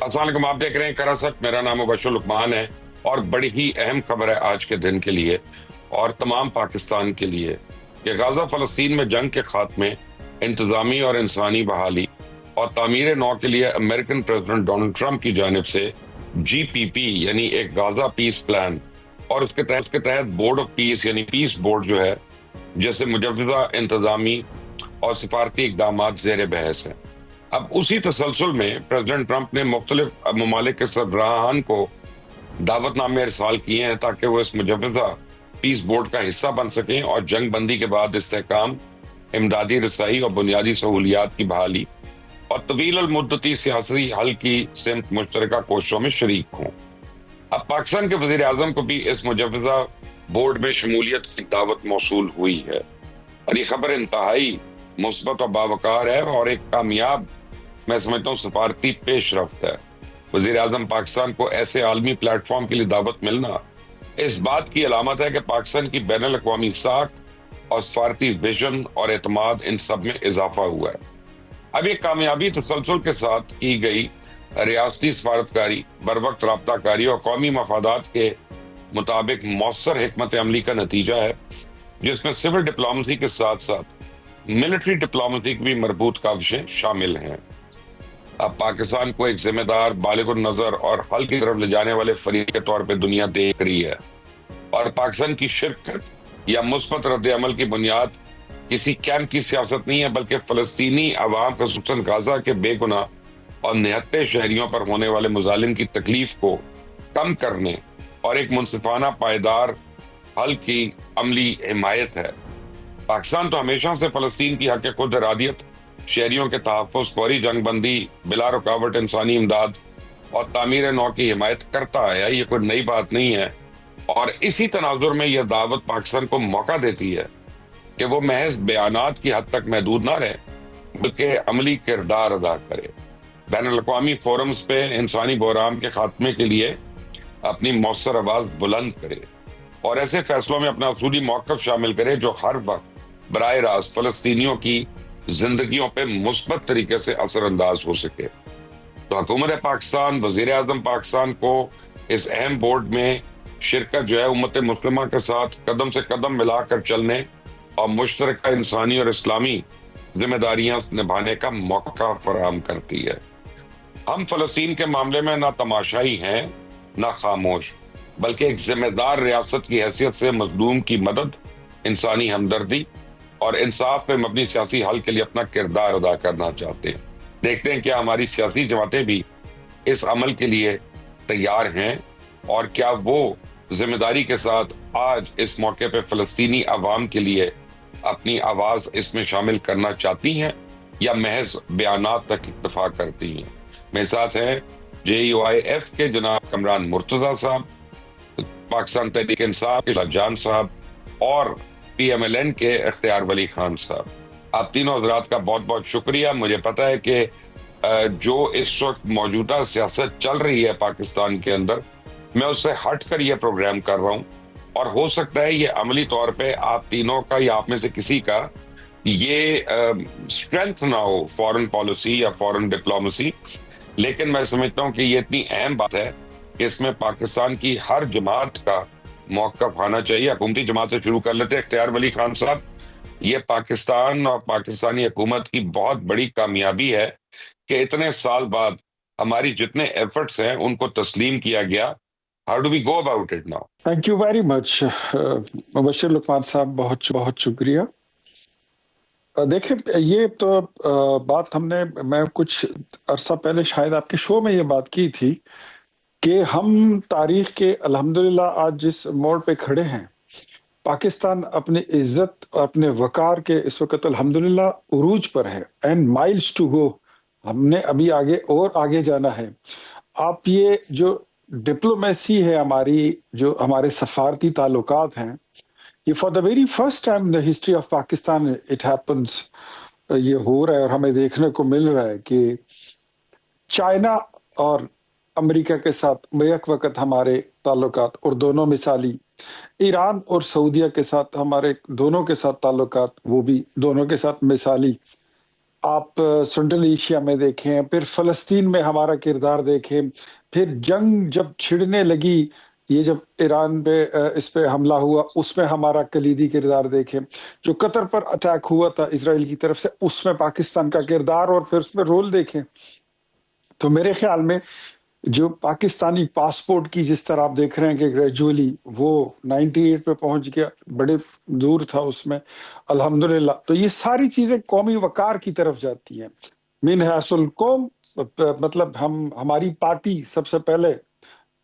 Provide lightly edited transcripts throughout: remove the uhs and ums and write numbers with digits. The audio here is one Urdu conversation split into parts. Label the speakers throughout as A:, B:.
A: السلام علیکم، آپ دیکھ رہے ہیں کراست، میرا نام مبشر لقمان ہے اور بڑی ہی اہم خبر ہے آج کے دن کے لیے اور تمام پاکستان کے لیے کہ غزہ فلسطین میں جنگ کے خاتمے، انتظامی اور انسانی بحالی اور تعمیر نو کے لیے امریکن پریزیڈنٹ ڈونلڈ ٹرمپ کی جانب سے GPP یعنی ایک غزہ پیس پلان اور اس کے تحت بورڈ آف پیس یعنی پیس بورڈ جو ہے، جیسے مجوزہ انتظامی اور سفارتی اقدامات زیر بحث ہیں۔ اب اسی تسلسل میں پریزیڈنٹ ٹرمپ نے مختلف ممالک کے سربراہان کو دعوت نامے ارسال کیے ہیں تاکہ وہ اس مجوزہ پیس بورڈ کا حصہ بن سکیں اور جنگ بندی کے بعد استحکام، امدادی رسائی اور بنیادی سہولیات کی بحالی اور طویل المدتی سیاسی حل کی سمت مشترکہ کوششوں میں شریک ہوں۔ اب پاکستان کے وزیر اعظم کو بھی اس مجوزہ بورڈ میں شمولیت کی دعوت موصول ہوئی ہے اور یہ خبر انتہائی مثبت اور باوقار ہے اور ایک کامیاب، میں سمجھتا ہوں، سفارتی پیش رفت ہے۔ وزیر اعظم پاکستان کو ایسے عالمی پلیٹ فارم کے لیے دعوت ملنا اس بات کی علامت ہے کہ پاکستان کی بین الاقوامی ساکھ اور سفارتی ویژن اور اعتماد ان سب میں اضافہ ہوا ہے۔ اب یہ کامیابی تسلسل کے ساتھ کی گئی ریاستی سفارتکاری، بروقت رابطہ کاری اور قومی مفادات کے مطابق مؤثر حکمت عملی کا نتیجہ ہے، جس میں سول ڈپلومیسی کے ساتھ ساتھ ملٹری ڈپلومیسی کی بھی مربوط کاوشیں شامل ہیں۔ اب پاکستان کو ایک ذمہ دار، بالغ النظر اور حل کی طرف لے جانے والے فریق کے طور پہ دنیا دیکھ رہی ہے اور پاکستان کی شرکت یا مثبت رد عمل کی بنیاد کسی کیمپ کی سیاست نہیں ہے، بلکہ فلسطینی عوام، خصوصاً غزہ کے بے گناہ اور نہتے شہریوں پر ہونے والے مظالم کی تکلیف کو کم کرنے اور ایک منصفانہ پائیدار حل کی عملی حمایت ہے۔ پاکستان تو ہمیشہ سے فلسطین کی حق خود ارادیت، شہریوں کے تحفظ، فوری جنگ بندی، بلا رکاوٹ انسانی امداد اور تعمیر نو کی حمایت کرتا آیا، یہ کوئی نئی بات نہیں ہے۔ اور اسی تناظر میں یہ دعوت پاکستان کو موقع دیتی ہے کہ وہ محض بیانات کی حد تک محدود نہ رہے، بلکہ عملی کردار ادا کرے، بین الاقوامی فورمز پہ انسانی بحران کے خاتمے کے لیے اپنی مؤثر آواز بلند کرے اور ایسے فیصلوں میں اپنا اصولی موقف شامل کرے جو ہر وقت براہ راست فلسطینیوں کی زندگیوں پہ مثبت طریقے سے اثر انداز ہو سکے۔ تو حکومت پاکستان، وزیر اعظم پاکستان کو اس اہم بورڈ میں شرکت جو ہے امت مسلمہ کے ساتھ قدم سے قدم ملا کر چلنے اور مشترکہ انسانی اور اسلامی ذمہ داریاں نبھانے کا موقع فراہم کرتی ہے۔ ہم فلسطین کے معاملے میں نہ تماشائی ہیں نہ خاموش، بلکہ ایک ذمہ دار ریاست کی حیثیت سے مظلوم کی مدد، انسانی ہمدردی اور انصاف پہ مبنی سیاسی حل کے لیے اپنا کردار ادا کرنا چاہتے ہیں۔ دیکھتے ہیں کیا ہماری سیاسی جماعتیں بھی اس عمل کے لیے تیار ہیں اور کیا وہ ذمہ داری کے ساتھ آج اس موقع پہ فلسطینی عوام کے لیے اپنی آواز اس میں شامل کرنا چاہتی ہیں یا محض بیانات تک اکتفا کرتی ہیں۔ میرے ساتھ ہیں JUIF کے جناب کمران مرتضیٰ صاحب، پاکستان تحریک انصاف کے جان صاحب اور PMLN کے اختیار ولی خان صاحب۔ آپ تینوں حضرات کا بہت بہت شکریہ۔ مجھے پتہ ہے کہ جو اس وقت موجودہ سیاست چل رہی ہے پاکستان کے اندر، میں اس سے ہٹ کر یہ پروگرام کر رہا ہوں اور ہو سکتا ہے یہ عملی طور پہ آپ تینوں کا یا آپ میں سے کسی کا یہ اسٹرینتھ نہ ہو فورن پالیسی یا فورن ڈپلومیسی، لیکن میں سمجھتا ہوں کہ یہ اتنی اہم بات ہے کہ اس میں پاکستان کی ہر جماعت کا موقف آنا چاہیے۔ حکومتی جماعت سے شروع کر لیتے ہیں۔ اختیار ولی خان صاحب، یہ پاکستان اور پاکستانی حکومت کی بہت بڑی کامیابی ہے کہ اتنے سال بعد ہماری جتنے ایفرٹس ہیں ان کو تسلیم کیا گیا۔ How do we go about it now?
B: Thank you very much Mubashir Luqman sahab, بہت بہت شکریہ۔ دیکھیں، یہ تو بات میں کچھ عرصہ پہلے شاید آپ کے شو میں یہ بات کی تھی کہ ہم تاریخ کے الحمدللہ آج جس موڑ پہ کھڑے ہیں، پاکستان اپنی عزت اور اپنے وقار کے اس وقت الحمدللہ عروج پر ہے، اینڈ مائلز ٹو گو، ہم نے ابھی آگے اور آگے جانا ہے۔ آپ یہ جو ڈپلومیسی ہے ہماری، جو ہمارے سفارتی تعلقات ہیں، یہ for the very first time in the history of Pakistan it happens, یہ ہو رہا ہے اور ہمیں دیکھنے کو مل رہا ہے کہ چائنا اور امریکہ کے ساتھ بیک وقت ہمارے تعلقات، اور دونوں مثالی، ایران اور سعودیہ کے ساتھ ہمارے دونوں کے ساتھ تعلقات، وہ بھی دونوں کے ساتھ مثالی، آپ سنٹرل ایشیا میں دیکھیں، پھر فلسطین میں ہمارا کردار دیکھیں، پھر جنگ جب چھڑنے لگی، یہ جب ایران پہ اس پہ حملہ ہوا، اس میں ہمارا کلیدی کردار دیکھیں، جو قطر پر اٹیک ہوا تھا اسرائیل کی طرف سے، اس میں پاکستان کا کردار اور پھر اس میں رول دیکھیں، تو میرے خیال میں جو پاکستانی پاسپورٹ کی جس طرح آپ دیکھ رہے ہیں کہ گریجولی وہ 98 پہ پہنچ گیا، بڑے دور تھا اس میں، الحمدللہ، تو یہ ساری چیزیں قومی وقار کی طرف جاتی ہیں۔ من حیث القوم، مطلب ہماری پارٹی سب سے پہلے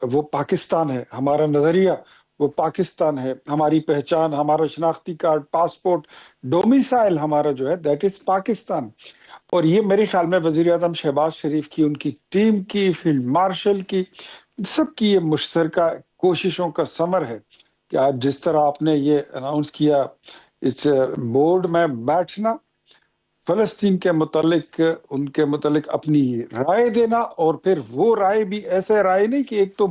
B: وہ پاکستان ہے، ہمارا نظریہ وہ پاکستان ہے، ہماری پہچان، ہمارا شناختی کارڈ، پاسپورٹ، ڈومیسائل ہمارا جو ہے دیٹ از پاکستان۔ اور یہ میرے خیال میں وزیر اعظم شہباز شریف کی، ان کی ٹیم کی، فیلڈ مارشل کی، سب کی یہ مشترکہ کوششوں کا ثمر ہے کہ آج جس طرح آپ نے یہ اناؤنس کیا اس بورڈ میں بیٹھنا، فلسطین کے متعلق، ان کے متعلق اپنی رائے دینا، اور پھر وہ رائے بھی ایسے رائے نہیں کہ ایک تو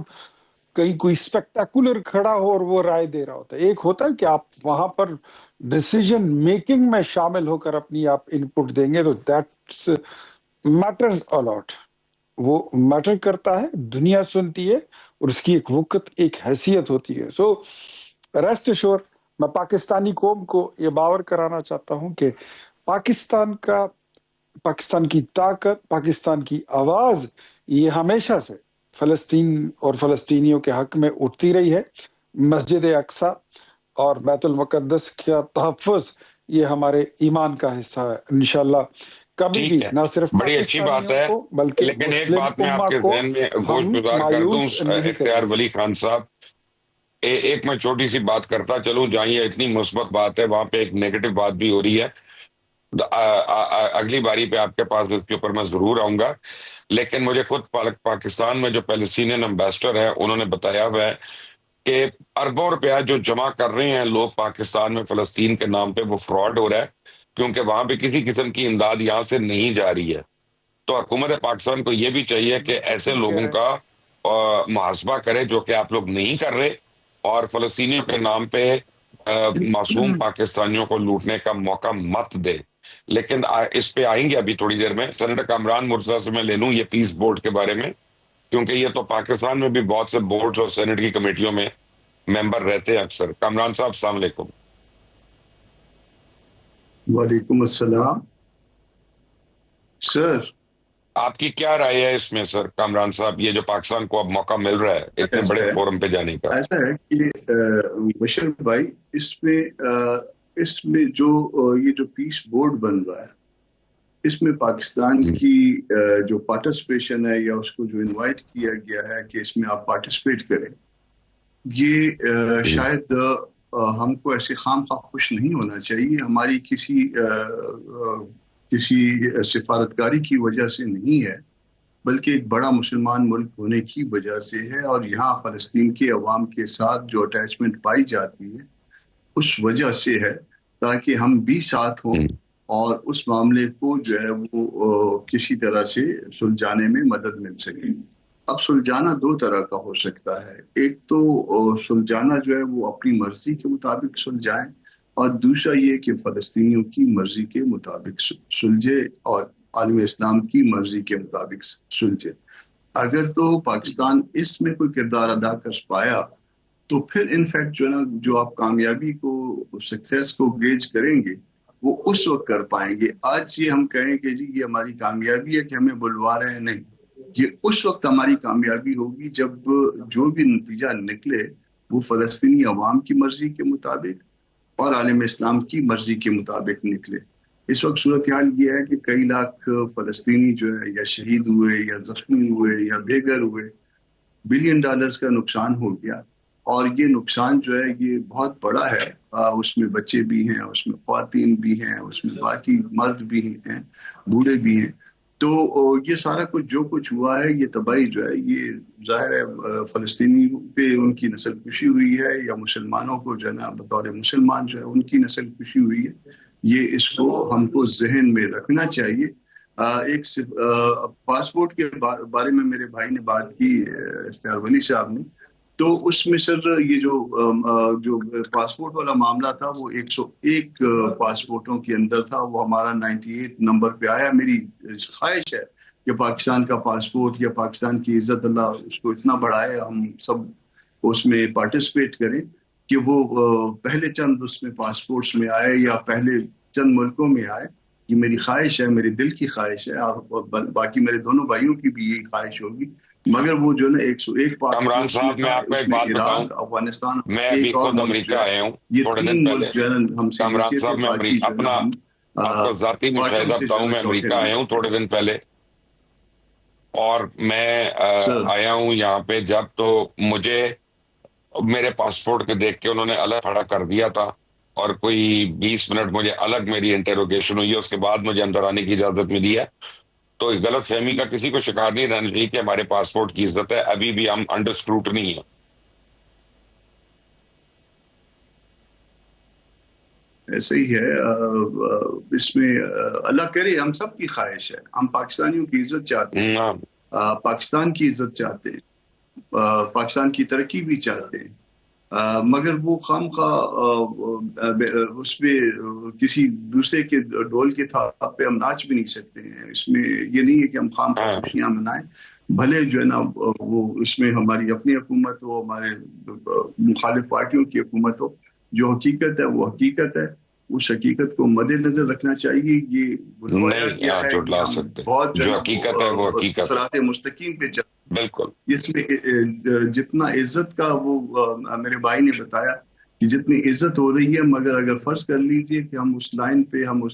B: کہیں کوئی اسپیکٹیکولر کھڑا ہو اور وہ رائے دے رہا ہوتا ہے، ایک ہوتا ہے کہ آپ وہاں پر ڈیسیجن میکنگ میں شامل ہو کر اپنی آپ ان پٹ دیں گے، تو دیٹس میٹرز الاٹ، وہ میٹر کرتا ہے، دنیا سنتی ہے، اور اس کی ایک وقت، ایک حیثیت ہوتی ہے۔ سو ریسٹ ایشور، میں پاکستانی قوم کو یہ باور کرانا چاہتا ہوں کہ پاکستان کی طاقت، پاکستان کی آواز، یہ ہمیشہ سے فلسطین اور فلسطینیوں کے حق میں اٹھتی رہی ہے۔ مسجد اقصی اور بیت المقدس کا تحفظ یہ ہمارے ایمان کا حصہ ہے، انشاءاللہ کبھی بھی
A: ٹھیک ہے،
B: نہ صرف
A: بڑی اچھی بات
B: پاکستانیوں
A: ہے،
B: کو بلکہ
A: لیکن ایک
B: مسلم
A: بات میں آپ
B: امہ
A: کے
B: کو
A: ذہن میں گوش
B: ہم
A: گزار کر دوں
B: مایوس نہیں کریں
A: اختیار
B: گے۔
A: ولی خان صاحب، ایک میں چھوٹی سی بات کرتا چلوں، جہاں یہ اتنی مثبت بات ہے وہاں پہ ایک نیگیٹو بات بھی ہو رہی ہے، اگلی باری پہ آپ کے پاس اس کے اوپر میں ضرور آؤں گا، لیکن مجھے خود پاکستان میں جو پیلسٹینین امبیسڈر ہیں انہوں نے بتایا ہوا ہے کہ اربوں روپیہ جو جمع کر رہے ہیں لوگ پاکستان میں فلسطین کے نام پہ، وہ فراڈ ہو رہا ہے، کیونکہ وہاں پہ کسی قسم کی امداد یہاں سے نہیں جا رہی ہے۔ تو حکومت پاکستان کو یہ بھی چاہیے کہ ایسے
B: ٹھیک
A: لوگوں
B: ہے،
A: کا محاسبہ کرے جو کہ آپ لوگ نہیں کر رہے، اور فلسطینیوں کے نام پہ معصوم پاکستانیوں کو لوٹنے کا موقع مت دے۔ لیکن اس پہ آئیں گے ابھی تھوڑی دیر میں، سینیٹر کامران مرزا سے میں لے لوں یہ پیس بورڈ کے بارے میں، کیونکہ یہ تو پاکستان میں بھی بہت سے بورڈز اور سینٹ کی کمیٹیوں میں ممبر رہتے ہیں اکثر۔ کامران صاحب السلام علیکم۔
C: وعلیکم السلام سر۔
A: آپ کی کیا رائے ہے اس میں سر کامران صاحب، یہ جو پاکستان کو اب موقع مل رہا ہے اتنے بڑے فورم پہ جانے کا؟
C: ایسا ہے کہ بشر بھائی، اس میں جو پیس بورڈ بن رہا ہے، اس میں پاکستان کی جو پارٹیسپیشن ہے، یا اس کو جو انوائٹ کیا گیا ہے کہ اس میں آپ پارٹیسپیٹ کریں، یہ شاید ہم کو ایسے خام خواہ خوش نہیں ہونا چاہیے، ہماری کسی سفارتکاری کی وجہ سے نہیں ہے، بلکہ ایک بڑا مسلمان ملک ہونے کی وجہ سے ہے، اور یہاں فلسطین کے عوام کے ساتھ جو اٹیچمنٹ پائی جاتی ہے اس وجہ سے ہے، تاکہ ہم بھی ساتھ ہوں اور اس معاملے کو جو ہے وہ کسی طرح سے سلجھانے میں مدد مل سکے۔ اب سلجھانا دو طرح کا ہو سکتا ہے، ایک تو سلجھانا جو ہے وہ اپنی مرضی کے مطابق سلجھائیں، اور دوسرا یہ کہ فلسطینیوں کی مرضی کے مطابق سلجھے اور عالم اسلام کی مرضی کے مطابق سلجھے۔ اگر تو پاکستان اس میں کوئی کردار ادا کر پایا تو پھر انفیکٹ جو ہے نا، جو آپ کامیابی کو، سکسیس کو گیج کریں گے، وہ اس وقت کر پائیں گے۔ آج یہ ہم کہیں کہ جی یہ ہماری کامیابی ہے کہ ہمیں بلوا رہے ہیں، نہیں، یہ اس وقت ہماری کامیابی ہوگی جب جو بھی نتیجہ نکلے وہ فلسطینی عوام کی مرضی کے مطابق اور عالم اسلام کی مرضی کے مطابق نکلے۔ اس وقت صورتحال یہ ہے کہ کئی لاکھ فلسطینی جو ہے یا شہید ہوئے یا زخمی ہوئے یا بے گھر ہوئے، $1 بلین کا نقصان ہو گیا، اور یہ نقصان جو ہے یہ بہت بڑا ہے، اس میں بچے بھی ہیں، اس میں خواتین بھی ہیں، اس میں باقی مرد بھی ہیں، بوڑھے بھی ہیں۔ تو یہ سارا کچھ جو کچھ ہوا ہے، یہ تباہی جو ہے، یہ ظاہر ہے فلسطینی پہ ان کی نسل کشی ہوئی ہے، یا مسلمانوں کو جو ہے نا بطور مسلمان جو ہے ان کی نسل کشی ہوئی ہے۔ یہ اس کو ہم کو ذہن میں رکھنا چاہیے۔ ایک پاسپورٹ کے بارے میں میرے بھائی نے بات کی، اختیار ولی صاحب نے، تو اس میں سر یہ جو پاسپورٹ والا معاملہ تھا وہ 101 پاسپورٹوں کے اندر تھا، وہ ہمارا 98 نمبر پہ آیا۔ میری خواہش ہے کہ پاکستان کا پاسپورٹ یا پاکستان کی عزت اللہ اس کو اتنا بڑھائے، ہم سب اس میں پارٹیسپیٹ کریں کہ وہ پہلے چند اس میں پاسپورٹس میں آئے یا پہلے چند ملکوں میں آئے۔ یہ میری خواہش ہے، میرے دل کی خواہش ہے، اور باقی میرے دونوں بھائیوں کی بھی یہی خواہش ہوگی۔ مگر وہ جو نا 101
A: کامران صاحب میں آپ کو ایک بات بتاؤں،
C: افغانستان،
A: میں ابھی خود امریکہ آیا ہوں
C: یہ
A: تھوڑے
C: تین
A: دن پہلے۔
C: ملک جو ہے نا ہم سے
A: کامران
C: نیچے
A: صاحب
C: تھے،
A: میں
C: باقی جو ہے
A: اپنا
C: نا
A: آپ کو ذاتی مشاہدہ بتاؤں، میں امریکہ آیا ہوں تھوڑے دن پہلے، اور میں آیا ہوں یہاں پہ جب تو مجھے میرے پاسپورٹ کے دیکھ کے انہوں نے الگ کھڑا کر دیا تھا، اور کوئی 20 منٹ مجھے الگ میری انٹروگیشن ہوئی ہے، اس کے بعد مجھے اندر آنے کی اجازت ملی ہے۔ تو غلط فہمی کا کسی کو شکار نہیں رہنا چاہیے کہ ہمارے پاسپورٹ کی عزت ہے، ابھی بھی ہم انڈر اسکروٹنی ہیں۔
C: ایسے ہی ہے، اس میں اللہ کرے، ہم سب کی خواہش ہے، ہم پاکستانیوں کی عزت چاہتے ہیں، پاکستان کی عزت چاہتے ہیں، پاکستان کی ترقی بھی چاہتے ہیں، مگر وہ خواہ اس میں کسی دوسرے کے ڈول کے تھاپ پہ ہم ناچ بھی نہیں سکتے ہیں۔ اس میں یہ نہیں ہے کہ ہم خواہ خوشیاں منائیں، بھلے جو ہے نا وہ اس میں ہماری اپنی حکومت ہو، ہمارے مخالف پارٹیوں کی حکومت ہو، جو حقیقت ہے وہ حقیقت ہے، اس حقیقت کو مد نظر رکھنا چاہیے۔ یہ بلوایا گیا ہے کہ ہم بہت
A: جو حقیقت ہے وہ حقیقت،
C: صراط مستقیم پہ چل،
A: بالکل۔
C: اس میں جتنا عزت کا وہ میرے بھائی نے بتایا کہ جتنی عزت ہو رہی ہے، مگر اگر فرض کر لیجئے کہ ہم اس لائن پہ، ہم اس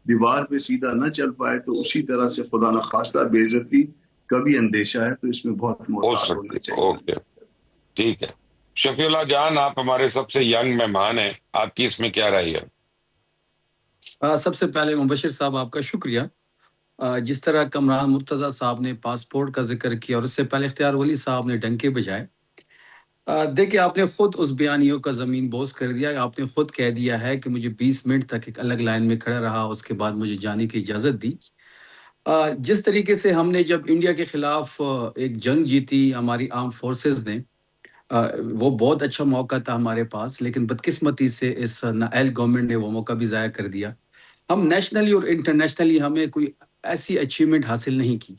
C: دیوار پہ سیدھا نہ چل پائے تو اسی طرح سے خدا نخواستہ بے عزتی کا بھی اندیشہ ہے، تو اس میں بہت محتاط ہونا چاہیے۔
A: اوکے، ٹھیک ہے۔ شفیع اللہ جان، آپ ہمارے سب سے ینگ مہمان ہیں، آپ کی اس میں کیا رائے ہے؟
D: سب سے پہلے مبشر صاحب آپ کا شکریہ۔ جس طرح کمران مرتضیٰ صاحب نے پاسپورٹ کا ذکر کیا اور اس سے پہلے اختیار ولی صاحب نے ڈنکے بجائے، دیکھیں آپ نے خود اس بیانیوں کا زمین بوس کر دیا۔ آپ نے خود کہہ دیا ہے کہ مجھے 20 منٹ تک ایک الگ لائن میں کھڑا رہا، اس کے بعد مجھے جانے کی اجازت دی۔ جس طریقے سے ہم نے جب انڈیا کے خلاف ایک جنگ جیتی ہماری آرم فورسز نے، وہ بہت اچھا موقع تھا ہمارے پاس، لیکن بدقسمتی سے اس نااہل گورنمنٹ نے وہ موقع بھی ضائع کر دیا۔ ہم نیشنلی اور انٹرنیشنلی ہمیں کوئی ایسی اچیومنٹ حاصل نہیں کی۔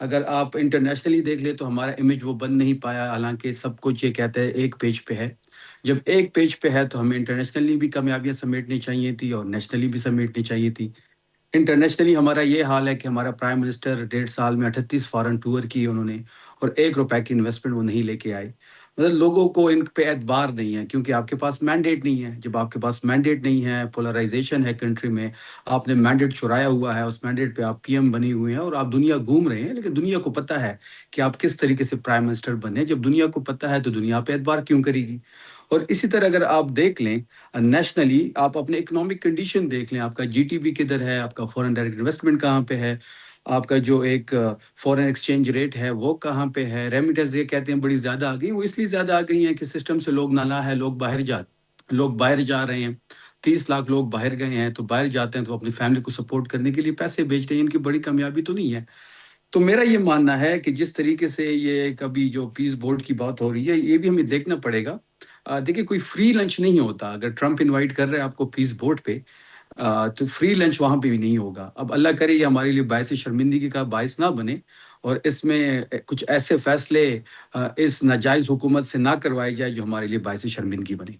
D: اگر آپ انٹرنیشنلی دیکھ لیں تو ہمارا امیج وہ بن نہیں پایا، حالانکہ سب کچھ یہ کہتے ہیں ایک پیج پہ ہے۔ جب ایک پیج پہ ہے تو ہمیں انٹرنیشنلی بھی کامیابیاں سمیٹنی چاہیے تھی اور نیشنلی بھی سمیٹنی چاہیے تھی۔ انٹرنیشنلی ہمارا یہ حال ہے کہ ہمارا پرائم منسٹر 1.5 سال میں 38 فارن ٹور کی انہوں نے، اور 1 روپے کی انویسٹمنٹ وہ نہیں لے کے آئے۔ مطلب لوگوں کو ان پہ اعتبار نہیں ہے، کیونکہ آپ کے پاس مینڈیٹ نہیں ہے۔ جب آپ کے پاس مینڈیٹ نہیں ہے، پولرائزیشن ہے کنٹری میں، آپ نے مینڈیٹ چرایا ہوا ہے، اس مینڈیٹ پہ آپ پی ایم بنے ہوئے ہیں اور آپ دنیا گھوم رہے ہیں، لیکن دنیا کو پتہ ہے کہ آپ کس طریقے سے پرائم منسٹر بنے۔ جب دنیا کو پتہ ہے تو دنیا پہ اعتبار کیوں کرے گی؟ اور اسی طرح اگر آپ دیکھ لیں نیشنلی، آپ اپنے اکنامک کنڈیشن دیکھ لیں، آپ کا جی ٹی بی کدھر ہے، آپ کا فورن ڈائریکٹ انویسٹمنٹ کہاں پہ ہے، آپ کا جو ایک فورن ایکسچینج ریٹ ہے وہ کہاں پہ ہے، ریمیٹنس یہ کہتے ہیں بڑی زیادہ آ گئی، وہ اس لیے زیادہ آ گئی ہیں کہ سسٹم سے لوگ نالا ہے، لوگ باہر جا رہے ہیں۔ 30 لاکھ لوگ باہر گئے ہیں، تو باہر جاتے ہیں تو اپنی فیملی کو سپورٹ کرنے کے لیے پیسے بھیجتے ہیں، ان کی بڑی کامیابی تو نہیں ہے۔ تو میرا یہ ماننا ہے کہ جس طریقے سے یہ کبھی جو پیس بورڈ کی بات ہو رہی ہے، یہ بھی ہمیں دیکھنا پڑے گا۔ دیکھیں کوئی فری لنچ نہیں ہوتا۔ اگر ٹرمپ انوائٹ کر رہے ہیں آپ کو پیس بورڈ پہ، تو فری لنچ وہاں پہ بھی نہیں ہوگا۔ اب اللہ کرے یہ ہمارے لیے باعث شرمندگی کا باعث نہ بنے، اور اس میں کچھ ایسے فیصلے اس ناجائز حکومت سے نہ کروائے جائے جو ہمارے لیے باعث شرمندگی بنے۔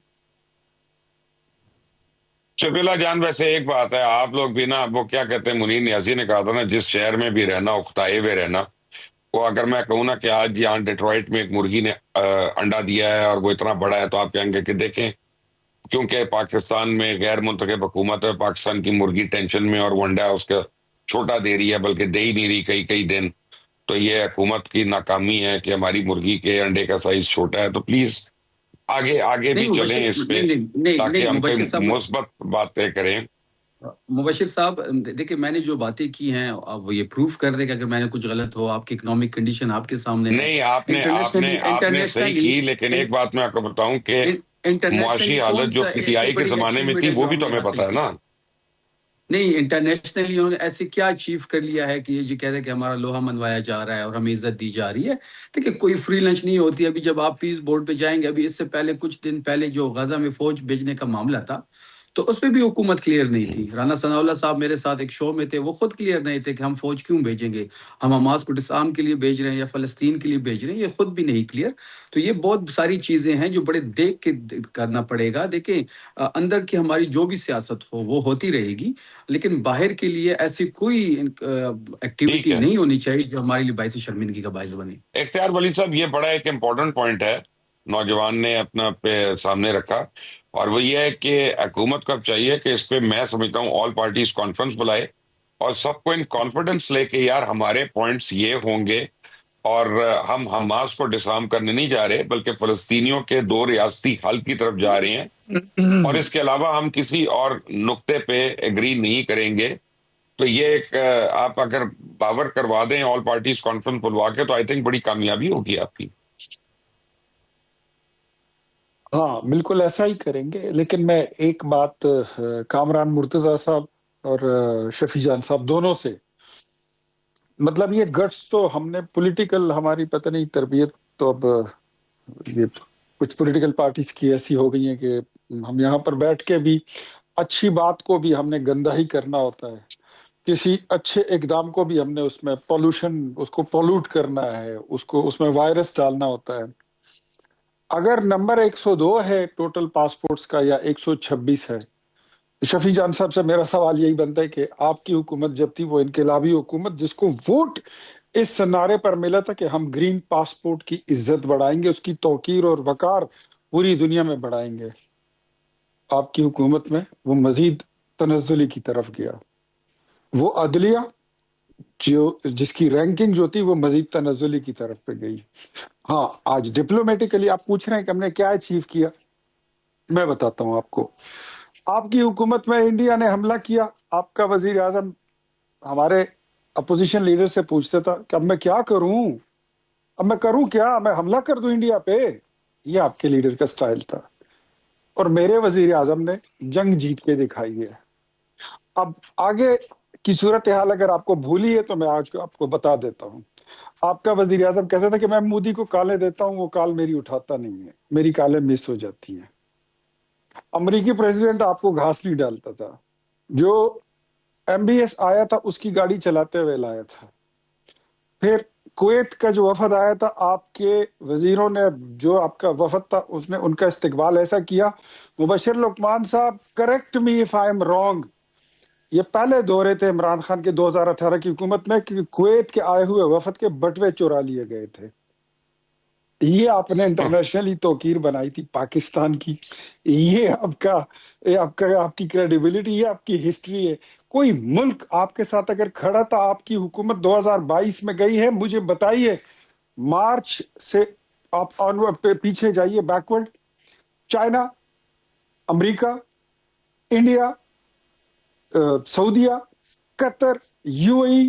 A: شفیع اللہ جان، ویسے ایک بات ہے، آپ لوگ بھی نا، وہ کیا کہتے ہیں، منیر نیازی نے کہا تھا نا، جس شہر میں بھی رہنا اکتائے ہوئے رہنا۔ وہ اگر میں کہوں نا کہ آج یہاں ڈیٹرائٹ میں ایک مرغی نے انڈا دیا ہے اور وہ اتنا بڑا ہے، تو آپ کہیں گے کہ دیکھیں، کیونکہ پاکستان میں غیر منتخب حکومت ہے، پاکستان کی مرغی ٹینشن میں، اور وہ انڈا اس کا چھوٹا دے رہی ہے، بلکہ دے ہی نہیں رہی کئی دن۔ تو یہ حکومت کی ناکامی ہے کہ ہماری مرغی کے انڈے کا سائز چھوٹا ہے۔ تو پلیز آگے بھی چلیں اس پہ، تاکہ ہم کوئی مثبت باتیں کریں۔
D: مبشر صاحب دیکھیں، میں نے جو باتیں کی ہیں وہ یہ پروف کر دے کہ اگر میں نے کچھ غلط ہو، آپ کی اکنامک کنڈیشن آپ کے سامنے ہے۔
A: نہیں، آپ نے صحیح کی، لیکن ایک بات میں آپ کو بتاؤں کہ معاشی حالت جو پی ٹی آئی کے زمانے میں تھی وہ بھی تو ہمیں پتہ ہے نا۔
D: نہیں انٹرنیشنلی انہوں نے ایسے کیا اچیو کر لیا ہے کہ یہ جو کہہ رہے ہیں کہ ہمارا لوہا منوایا جا رہا ہے اور ہمیں عزت دی جا رہی ہے؟ دیکھیں کوئی فری لنچ نہیں ہوتی. ابھی جب آپ پیس بورڈ پہ جائیں گے، ابھی اس سے پہلے کچھ دن پہلے جو غزہ میں فوج بھیجنے کا معاملہ تھا، تو اس پہ بھی حکومت کلیئر نہیں تھی. رانا ثناء اللہ صاحب میرے ساتھ ایک شو میں تھے، وہ خود کلیئر نہیں تھے کہ ہم فوج کیوں بھیجیں گے، ہم حماس کو ڈسارم کے لیے بھیج رہے ہیں یا فلسطین کے لیے بھیج رہے ہیں، یہ خود بھی نہیں کلیئر. تو یہ بہت ساری چیزیں ہیں جو بڑے دیکھ کے کرنا پڑے گا. دیکھیں اندر کی ہماری جو بھی سیاست ہو وہ ہوتی رہے گی، لیکن باہر کے لیے ایسی کوئی ایکٹیویٹی
A: ٹھیک ہے.
D: نہیں ہونی چاہیے جو ہمارے لیے باعث شرمندگی کا باعث بنے.
A: اختیار ولی صاحب، یہ بڑا ایک امپورٹنٹ پوائنٹ ہے نوجوان نے اپنا پہ سامنے رکھا، اور وہ یہ ہے کہ حکومت کو اب چاہیے کہ اس پہ میں سمجھتا ہوں آل پارٹیز کانفرنس بلائے اور سب کو ان کانفیڈنس لے کے یار ہمارے پوائنٹس یہ ہوں گے، اور ہم حماس کو ڈسارم کرنے نہیں جا رہے بلکہ فلسطینیوں کے دو ریاستی حل کی طرف جا رہے ہیں، اور اس کے علاوہ ہم کسی اور نقطے پہ ایگری نہیں کریں گے. تو یہ ایک آپ اگر باور کروا دیں آل پارٹیز کانفرنس بلوا کے، تو آئی تھنک بڑی کامیابی ہوگی آپ کی.
B: ہاں بالکل ایسا ہی کریں گے. لیکن میں ایک بات کامران مرتضیٰ صاحب اور شفیع جان صاحب دونوں سے، مطلب یہ گٹس تو ہم نے پولیٹیکل، ہماری پتہ نہیں تربیت تو اب یہ کچھ پولیٹیکل پارٹیز کی ایسی ہو گئی ہیں کہ ہم یہاں پر بیٹھ کے بھی اچھی بات کو بھی ہم نے گندا ہی کرنا ہوتا ہے، کسی اچھے اقدام کو بھی ہم نے اس میں پولوشن، اس کو پولوٹ کرنا ہے، اس میں وائرس ڈالنا ہوتا ہے. اگر نمبر 102 ہے ٹوٹل پاسپورٹس کا یا 126 ہے، شفیع جان صاحب سے میرا سوال یہی بنتا ہے کہ آپ کی حکومت جب تھی، وہ انقلابی حکومت جس کو ووٹ اس نعرے پر ملا تھا کہ ہم گرین پاسپورٹ کی عزت بڑھائیں گے، اس کی توقیر اور وقار پوری دنیا میں بڑھائیں گے، آپ کی حکومت میں وہ مزید تنزلی کی طرف گیا. وہ عدلیہ جس کی رینکنگ جو تھی وہ مزید تنزلی کی طرف پہ گئی. ہاں آج ڈپلومیٹیکلی آپ پوچھ رہے ہیں کہ ہم نے کیا اچیو کیا، میں بتاتا ہوں آپ کو. آپ کی حکومت میں انڈیا نے حملہ کیا، آپ کا وزیر اعظم ہمارے اپوزیشن لیڈر سے پوچھتا تھا کہ اب میں کیا کروں، اب میں کروں کیا، میں حملہ کر دوں انڈیا پہ؟ یہ آپ کے لیڈر کا سٹائل تھا. اور میرے وزیر اعظم نے جنگ جیت کے دکھائی ہے. اب آگے کی صورتحال اگر آپ کو بھولی ہے تو میں آج آپ کو بتا دیتا ہوں. آپ کا وزیر اعظم کہتا تھا کہ میں مودی کو کالیں دیتا ہوں، وہ کال میری اٹھاتا نہیں ہے، میری کالیں مس ہو جاتی ہیں. امریکی پریزیڈنٹ آپ کو گھاس نہیں ڈالتا تھا، جو MBS آیا تھا اس کی گاڑی چلاتے ہوئے لایا تھا. پھر کویت کا جو وفد آیا تھا، آپ کے وزیروں نے، جو آپ کا وفد تھا اس نے ان کا استقبال ایسا کیا. مبشر لقمان صاحب correct me if I am wrong, یہ پہلے دورے تھے عمران خان کے 2018 کی حکومت میں کہ کویت کے آئے ہوئے وفد کے بٹوے چورا لیے گئے تھے. یہ آپ نے انٹرنیشنلی توقیر بنائی تھی پاکستان کی، یہ آپ کی کریڈیبلٹی، یہ آپ کی ہسٹری ہے. کوئی ملک آپ کے ساتھ اگر کھڑا تھا، آپ کی حکومت 2022 میں گئی ہے، مجھے بتائیے. مارچ سے آپ پیچھے جائیے، بیکورڈ، چائنا، امریکہ، انڈیا، سعودیہ، قطر، UAE،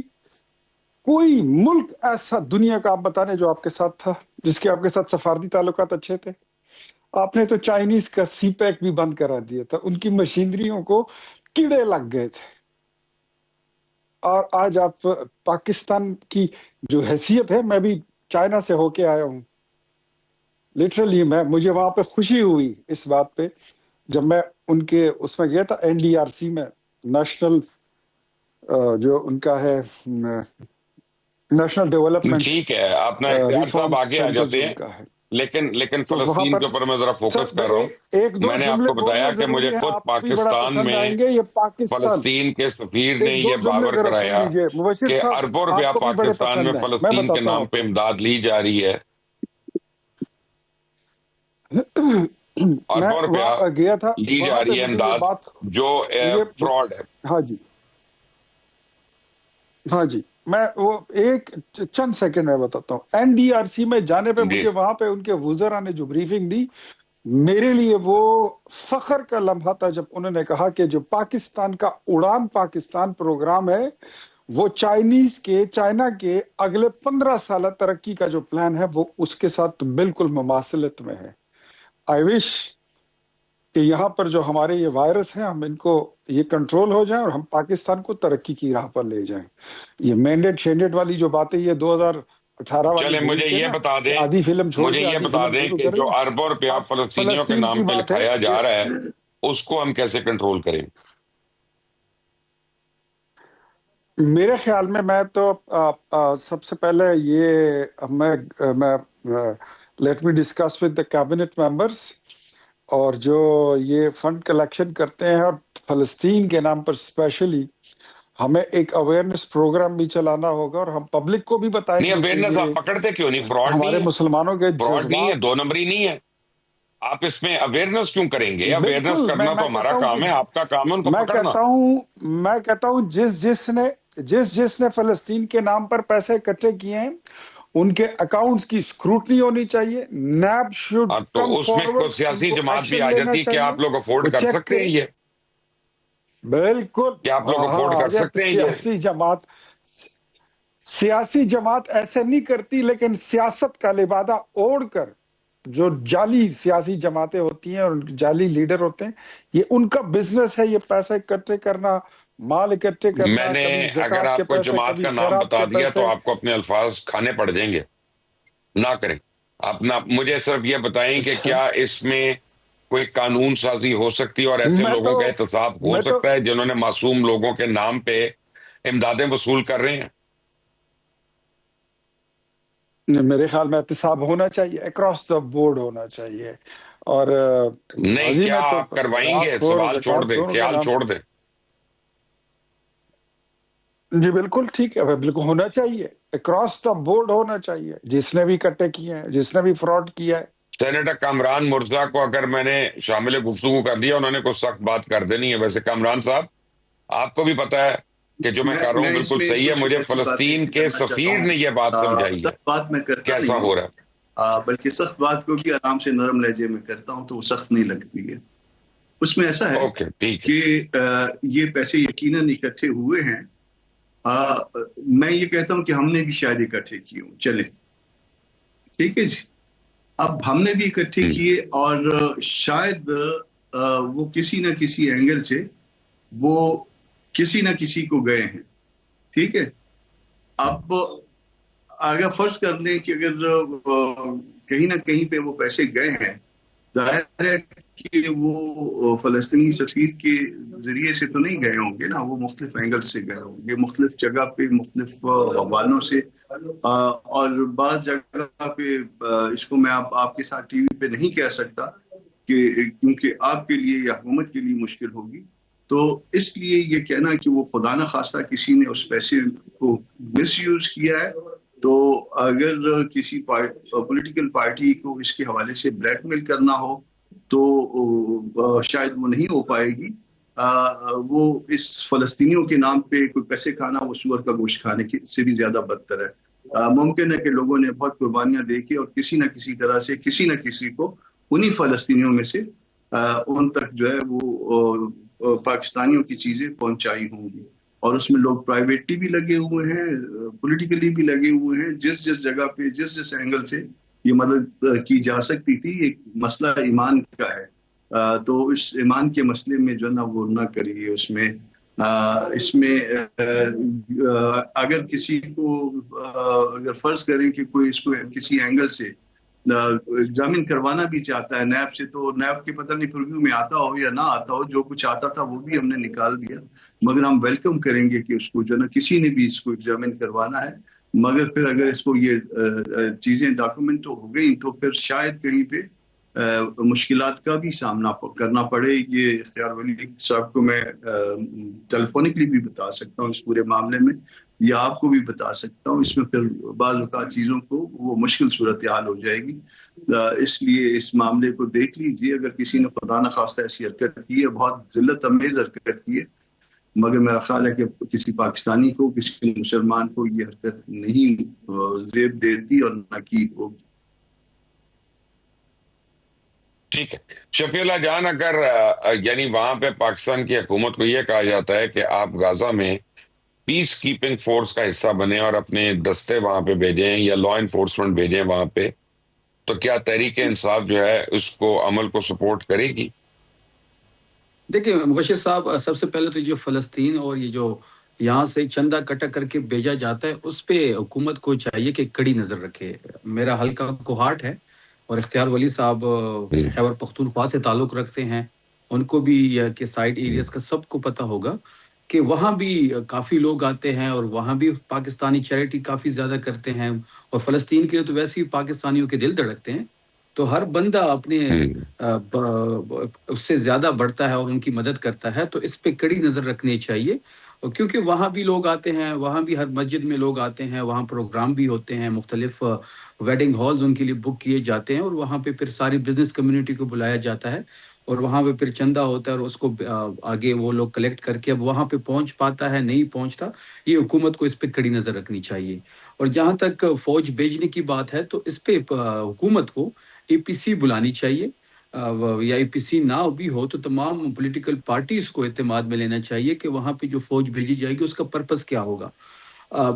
B: کوئی ملک ایسا دنیا کا آپ بتانے جو آپ کے ساتھ تھا، جس کے آپ کے ساتھ سفارتی تعلقات اچھے تھے؟ آپ نے تو چائنیز کا سی پیک بھی بند کرا دیا تھا، ان کی مشینریوں کو کیڑے لگ گئے تھے. اور آج آپ پاکستان کی جو حیثیت ہے، میں بھی چائنا سے ہو کے آیا ہوں، لٹرلی مجھے وہاں پہ خوشی ہوئی اس بات پہ جب میں ان کے اس میں گیا تھا، NDRC میں، نیشنل جو ان کا ہے نیشنل ڈیولپمنٹ
A: ٹھیک ہے، اپنا اختیار صاحب
B: ریفارمز
A: آگے آ
B: سینٹر جو
A: جاتے
B: ان
A: ہیں،
B: کا ہے.
A: لیکن
B: تو وہاں
A: فلسطین
B: پر
A: کے اوپر میں ذرا فوکس
B: سر
A: کر رہا ہوں.
B: ایک دو
A: میں نے آپ
B: جملے
A: کو
B: بولنے
A: بتایا کہ مجھے
B: ضروری ہیں،
A: خود
B: آپ کو بھی بڑا
A: پاکستان
B: پسند
A: میں
B: آئیں گے. یہ پاکستان،
A: فلسطین کے سفیر نے
B: ایک دو
A: یہ
B: جملے
A: باور
B: ذرا سن
A: کرایا
B: لیجئے مبشر
A: کہ
B: صاحب،
A: اربوں
B: آپ
A: روپیہ
B: کو بھی بڑے
A: پاکستان میں
B: پسند ہیں. میں
A: فلسطین کے
B: بتاتا ہوں
A: نام
B: آپ
A: پہ
B: کو.
A: امداد لی جا رہی ہے.
B: میں
A: اربوں روپیہ
B: وہاں گیا تھا،
A: لی
B: وہاں
A: جا
B: پہ
A: رہی ہے
B: مجھے یہ
A: امداد،
B: بات،
A: جو
B: مجھے
A: فراڈ ہے.
B: ہاں جی، ہاں جی، میں وہ ایک چند سیکنڈ میں بتاتا ہوں. NDRC میں جانے پہ
A: جی
B: مجھے وہاں پہ ان کے وزراء نے جو بریفنگ دی، میرے لیے وہ فخر کا لمحہ تھا جب انہوں نے کہا کہ جو پاکستان کا اڑان پاکستان پروگرام ہے، وہ چائنا کے اگلے 15 سالہ ترقی کا جو پلان ہے وہ اس کے ساتھ بالکل مماثلت میں ہے. آئی وش کہ یہاں پر جو ہمارے یہ وائرس ہیں ہم ان کو یہ کنٹرول ہو جائیں اور ہم پاکستان کو ترقی کی راہ پر لے جائیں. یہ مینڈیٹ شینڈیٹ والی جو باتیں یہ 2018 والی
A: چلیں
B: بھول
A: مجھے
B: کے
A: یہ
B: نا
A: بتا
B: کہ
A: دیں،
B: آدھی فلم چھوڑ
A: مجھے
B: کے
A: یہ
B: آدھی
A: بتا
B: فلم
A: دیں
B: شروع
A: کہ
B: کریں.
A: جو اربوں روپیہ
B: اب
A: فلسطینیوں کے
B: فلسطین
A: نام
B: کی
A: پہ
B: بات ہے
A: لکھایا جا رہا ہے
B: کہ
A: اس کو ہم کیسے کنٹرول کریں؟
B: میرے خیال میں تو سب سے پہلے یہ میں let me discuss with the cabinet members, اور جو یہ فنڈ کلیکشن کرتے ہیں اور فلسطین کے نام پر اسپیشلی ہمیں ایک اویئرنیس پروگرام بھی چلانا ہوگا اور ہم پبلک کو بھی بتائیں
A: نہیں
B: گے کہ
A: اویئرنیس آپ
B: یہ
A: پکڑتے کیوں نہیں؟ فراڈ
B: ہمارے
A: نہیں ہے،
B: مسلمانوں کے
A: فراڈ نہیں ہے،
B: جذبات.
A: دو نمبری نہیں ہے. آپ اس میں اویئرنیس کیوں کریں گے؟ اویئرنیس
B: بالکل
A: کرنا تو
B: میں
A: ہمارا
B: کہتا ہوں
A: کام ہے، آپ کا کام ہے ان کو
B: میں
A: پکڑنا.
B: کہتا ہوں میں کہتا ہوں جس نے فلسطین کے نام پر پیسے اکٹھے کیے ہیں ان کے اکاؤنٹس کی اسکروٹنی ہونی چاہیے. نیب شوڈ
A: تو
B: کم
A: اس میں کوئی
B: فارورڈ، ان
A: سیاسی
B: کو
A: جماعت بھی
B: ایکشن
A: آ
B: لینا
A: جاتی کہ
B: چاہیے،
A: آپ لوگ
B: وہ
A: افورڈ کر
B: چیک
A: سکتے ہیں
B: کریں.
A: یہ؟
B: بالکل
A: کیا آپ لوگ افورڈ
B: ہاں
A: کر
B: اگر
A: سکتے ہیں یہ؟
B: سیاسی جماعت ایسے نہیں کرتی، لیکن سیاست کا لبادہ اوڑھ کر جو جعلی سیاسی جماعتیں ہوتی ہیں اور جعلی لیڈر ہوتے ہیں، یہ ان کا بزنس ہے، یہ پیسے اکٹھے کرنا، مال اکٹھے
A: میں
B: کرنا،
A: نے
B: کبھی
A: اگر
B: زکوٰۃ کے
A: آپ کو
B: پیسے،
A: جماعت
B: کبھی
A: کا نام
B: خیرات
A: بتا
B: کے
A: دیا تو
B: پیسے.
A: آپ کو اپنے الفاظ کھانے پڑ جائیں گے. نہ کریں. آپ نہ مجھے صرف یہ بتائیں کہ
B: اچھا
A: کیا اس میں کوئی قانون سازی ہو سکتی ہے اور ایسے
B: میں
A: لوگوں
B: تو
A: کا احتساب ہو
B: میں تو
A: سکتا ہے جنہوں نے معصوم لوگوں کے نام پہ امدادیں وصول کر رہے ہیں؟
B: میرے خیال میں احتساب ہونا چاہیے، اکراس دا بورڈ ہونا چاہیے. اور
A: نہیں،
B: ماضی
A: کیا
B: میں تو
A: آپ کروائیں
B: خیرات
A: گے؟
B: خور اور
A: سوال چھوڑ
B: زکوٰۃ
A: دیں،
B: چوروں کے
A: خیال
B: نام.
A: چھوڑ دیں.
B: جی بالکل ٹھیک ہے، بالکل ہونا چاہیے، اکراس دا بورڈ ہونا چاہیے، جس نے بھی اکٹھے کیے ہیں، جس نے بھی فراڈ کیا ہے.
A: سینیٹر کامران مرزا کو اگر میں نے شامل گفتگو کر دیا، انہوں نے کوئی سخت بات کر دینی ہے. ویسے کامران صاحب آپ کو بھی پتا ہے کہ جو میں کر رہا ہوں
C: میں اس
A: بالکل
C: میں
A: صحیح ہے.
C: کچھ
A: مجھے
C: ایسی باتیں
A: فلسطین کے
C: کرنا چاہتا
A: سفیر
C: ہوں.
A: نے یہ بات سمجھائی ہے
C: سخت بات میں کرتا
A: کیسا
C: نہیں
A: ہو
C: ہوں،
A: رہا ہے.
C: بلکہ سخت بات کو بھی آرام سے نرم لہجے میں کرتا ہوں تو وہ سخت نہیں لگتی ہے. اس میں ایسا ہے
A: اوکے ٹھیک ہے.
C: کہ یہ پیسے یقیناً اکٹھے ہوئے ہیں. میں یہ کہتا ہوں کہ ہم نے بھی شاید اکٹھے کیے ہوں، چلیں ٹھیک ہے جی. اب ہم نے بھی اکٹھے کیے اور شاید وہ کسی نہ کسی اینگل سے وہ کسی نہ کسی کو گئے ہیں، ٹھیک ہے. اب اگر فرض کر لیں کہ اگر کہیں نہ کہیں پہ وہ پیسے گئے ہیں، ظاہر ہے کہ وہ فلسطینی سفیر کے ذریعے سے تو نہیں گئے ہوں گے نا، وہ مختلف اینگل سے گئے ہوں گے، مختلف جگہ پہ مختلف حوالوں سے. اور بعض جگہ پہ اس کو میں آپ کے ساتھ ٹی وی پہ نہیں کہہ سکتا کہ کیونکہ آپ کے لیے یا حکومت کے لیے مشکل ہوگی. تو اس لیے یہ کہنا کہ وہ خدا نہ خواستہ کسی نے اس پیسے کو مس یوز کیا ہے، تو اگر کسی پولیٹیکل پارٹی کو اس کے حوالے سے بلیک میل کرنا ہو تو شاید وہ نہیں ہو پائے گی. وہ اس فلسطینیوں کے نام پہ کوئی پیسے کھانا وہ سور کا گوشت کھانے سے بھی زیادہ بدتر ہے. ممکن ہے کہ لوگوں نے بہت قربانیاں دے کے اور کسی نہ کسی طرح سے کسی نہ کسی کو انہی فلسطینیوں میں سے ان تک جو ہے وہ پاکستانیوں کی چیزیں پہنچائی ہوں گی. اور اس میں لوگ پرائیویٹلی بھی لگے ہوئے ہیں، پولیٹیکلی بھی لگے ہوئے ہیں. جس جگہ پہ جس اینگل سے یہ مدد کی جا سکتی تھی. ایک مسئلہ ایمان کا ہے، تو اس ایمان کے مسئلے میں جو نا وہ نہ کریے. اس میں اگر کسی کو اگر فرض کریں کہ کوئی اس کو کسی اینگل سے ایگزامن کروانا بھی چاہتا ہے نیب سے، تو نیب کے پتہ نہیں پرویو میں آتا ہو یا نہ آتا ہو، جو کچھ آتا تھا وہ بھی ہم نے نکال دیا. مگر ہم ویلکم کریں گے کہ اس کو جو نا کسی نے بھی اس کو ایگزامن کروانا ہے. مگر پھر اگر اس کو یہ چیزیں ڈاکومنٹ ہو گئی تو پھر شاید کہیں پہ مشکلات کا بھی سامنا کرنا پڑے. یہ اختیار ولی صاحب کو میں ٹیلیفونکلی بھی بتا سکتا ہوں اس پورے معاملے میں، یا آپ کو بھی بتا سکتا ہوں. اس میں پھر بعض اوقات چیزوں کو وہ مشکل صورتحال ہو جائے گی. اس لیے اس معاملے کو دیکھ لیجیے. اگر کسی نے خدا نہ خواستہ ایسی حرکت کی ہے، بہت ذلت امیز حرکت کی ہے، مگر میرا خیال ہے کہ کسی پاکستانی کو کسی مسلمان کو یہ حرکت نہیں زیب دیتی اور نہ کی ہوگی.
A: ٹھیک ہے شفیع اللہ جان، اگر یعنی وہاں پہ پاکستان کی حکومت کو یہ کہا جاتا ہے کہ آپ غزہ میں پیس کیپنگ فورس کا حصہ بنیں اور اپنے دستے وہاں پہ بھیجیں یا لا انفورسمنٹ بھیجیں وہاں پہ، تو کیا تحریک انصاف جو ہے اس کو عمل کو سپورٹ کرے گی؟
D: دیکھیں مبشر صاحب، سب سے پہلے تو جو فلسطین اور یہ جو یہاں سے چندہ کٹا کر کے بھیجا جاتا ہے، اس پہ حکومت کو چاہیے کہ کڑی نظر رکھے۔ میرا حلقہ کوہاٹ ہے، اور اختیار ولی صاحب خیبر پختونخوا سے تعلق رکھتے ہیں، ان کو بھی کہ سائڈ ایریاز کا سب کو پتہ ہوگا کہ وہاں بھی کافی لوگ آتے ہیں، اور وہاں بھی پاکستانی چیریٹی کافی زیادہ کرتے ہیں، اور فلسطین کے لیے تو ویسے ہی پاکستانیوں کے دل دھڑکتے ہیں۔ تو ہر بندہ اپنے اس سے زیادہ بڑھتا ہے اور ان کی مدد کرتا ہے، تو اس پہ کڑی نظر رکھنی چاہیے، کیونکہ وہاں بھی لوگ آتے ہیں، وہاں بھی ہر مسجد میں لوگ آتے ہیں، وہاں پروگرام بھی ہوتے ہیں، مختلف ویڈنگ ہالز ان کے لیے بک کیے جاتے ہیں، اور وہاں پہ پھر ساری بزنس کمیونٹی کو بلایا جاتا ہے، اور وہاں پہ پھر چندہ ہوتا ہے، اور اس کو آگے وہ لوگ کلیکٹ کر کے اب وہاں پہ پہنچ پاتا ہے نہیں پہنچتا، یہ حکومت کو اس پہ کڑی نظر رکھنی چاہیے۔ اور جہاں تک فوج بھیجنے کی بات ہے، تو اس پہ حکومت کو اے پی سی بلانی چاہیے، یا اے پی سی نہ بھی ہو تو تمام پولیٹیکل پارٹیز کو اعتماد میں لینا چاہیے کہ وہاں پہ جو فوج بھیجی جائے گی اس کا پرپس کیا ہوگا۔